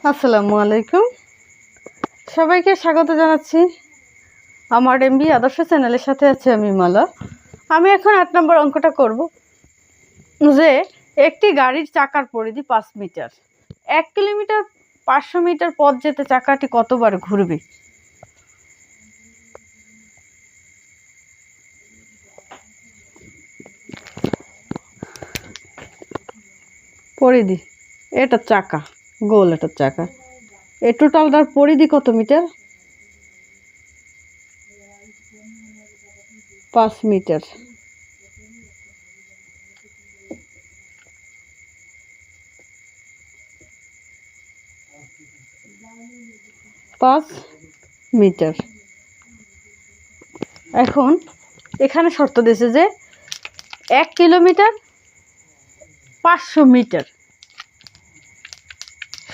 আসসালামু আলাইকুম, সবাইকে স্বাগত জানাচ্ছি আমার এমবি আদর্শ চ্যানেলের সাথে আছে আমি মালা। আমি এখন 8 নম্বর অঙ্কটা করব যে একটি গাড়ির চাকার পরিধি 5 মিটার, 1 কিলোমিটার 500 মিটার পথ যেতে চাকাটি কতবার ঘুরবে? পরিধি, এটা চাকা, গোল এটা চাকা, এই টোটালটার পরিধি কত মিটার? 5 মিটার। এখন এখানে শর্ত দিয়েছে যে 1 কিলোমিটার 500 মিটার,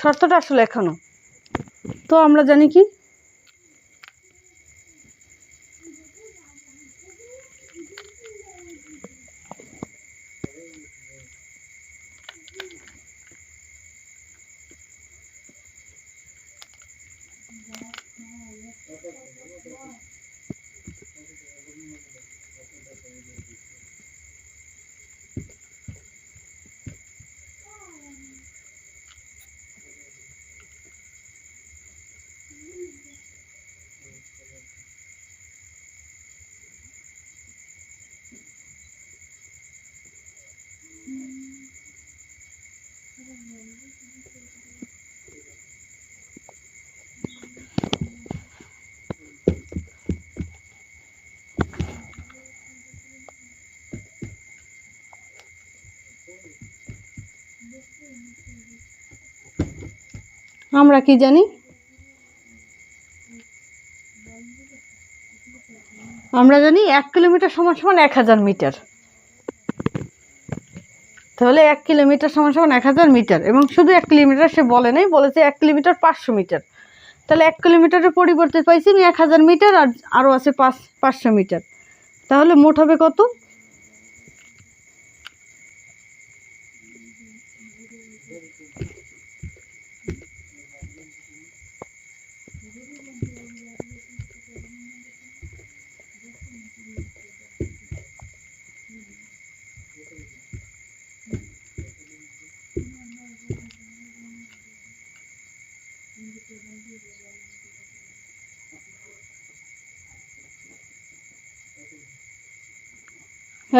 শর্তটা আসলে এখনো তো আমরা জানি কি আমরা কি জানি? আমরা জানি 1 কিলোমিটার সমান সমান 1000 মিটার। তাহলে 1 কিলোমিটার সমান সমান 1000 মিটার, এবং শুধু 1 কিলোমিটার সে বলে নাই, বলেছে 1 কিলোমিটার 500 মিটার। তাহলে 1 কিলোমিটারের পরিবর্তে পাইছি আমি 1000 মিটার, আর আরও আছে 500 মিটার। তাহলে মোট হবে কত?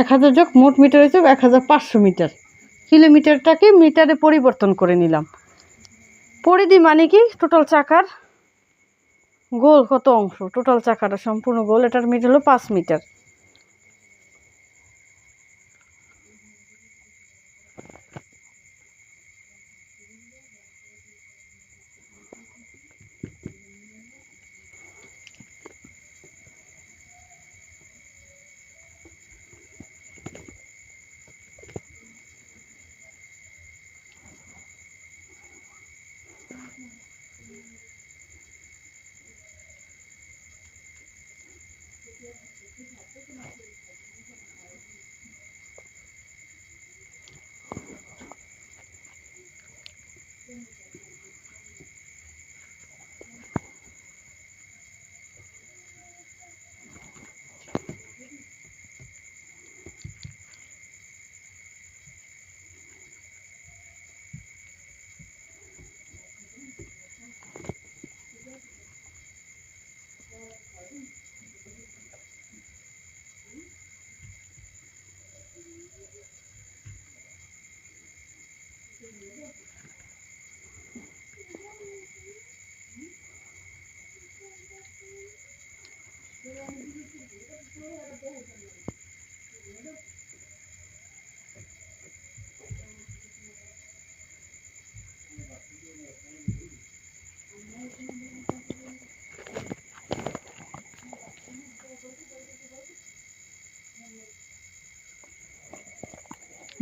এক হাজার যোগ মোট মিটার হয়েছে 1500 মিটার। কিলোমিটারটাকে মিটারে পরিবর্তন করে নিলাম। পরিধি মানে কি? টোটাল চাকার গোল কত অংশ, টোটাল চাকাটা সম্পূর্ণ গোল, এটার মিটার হলো 5 মিটার।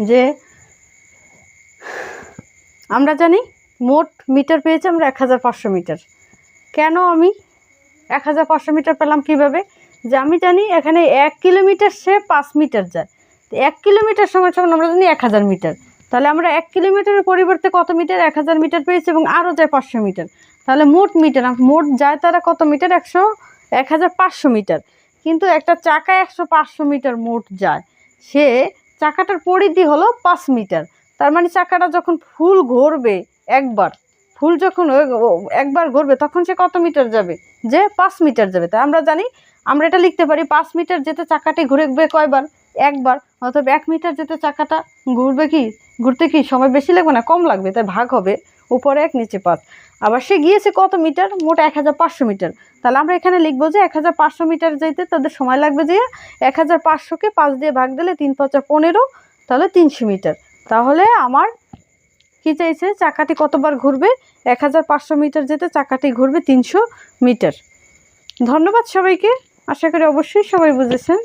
যে আমরা জানি মোট মিটার পেয়েছি আমরা 1500 মিটার। কেন আমি 1500 মিটার পেলাম কিভাবে? যে আমি জানি এখানে 1 কিলোমিটার সে 5 মিটার যায়, 1 কিলোমিটার সমান সমান আমরা জানি 1000 মিটার। তাহলে আমরা 1 কিলোমিটারের পরিবর্তে কত মিটার, 1000 মিটার পেয়েছি এবং আরও যায় 500 মিটার। তাহলে মোট মিটার, মোট যায় তারা কত মিটার, 1500 মিটার। কিন্তু একটা চাকায় 500 মিটার মোট যায়, সে চাকাটার পরিধি হলো 5 মিটার। তার মানে চাকাটা যখন ফুল ঘুরবে, ফুল যখন একবার ঘুরবে তখন সে কত মিটার যাবে, যে 5 মিটার যাবে। তাই আমরা জানি, আমরা এটা লিখতে পারি 5 মিটার যেতে চাকাটি ঘুরবে কয়বার, একবার। অথবা 1 মিটার যেতে চাকাটা ঘুরতে কি সময় বেশি লাগবে না, কম লাগবে। তাই ভাগ হবে উপরে 1 নিচে 5। আবার সে গিয়েছে কত মিটার, মোট 1500 মিটার। তাহলে আমরা এখানে লিখবো যে 1500 মিটার যেতে তাদের সময় লাগবে, যে 1500কে 5 দিয়ে ভাগ দিলে 3 × 5 = 15, তাহলে 300 মিটার। তাহলে আমার কি চাইছে, চাকাটি কতবার ঘুরবে, 1500 মিটার যেতে চাকাটি ঘুরবে 300 মিটার। ধন্যবাদ সবাইকে, আশা করি অবশ্যই সবাই বুঝেছেন।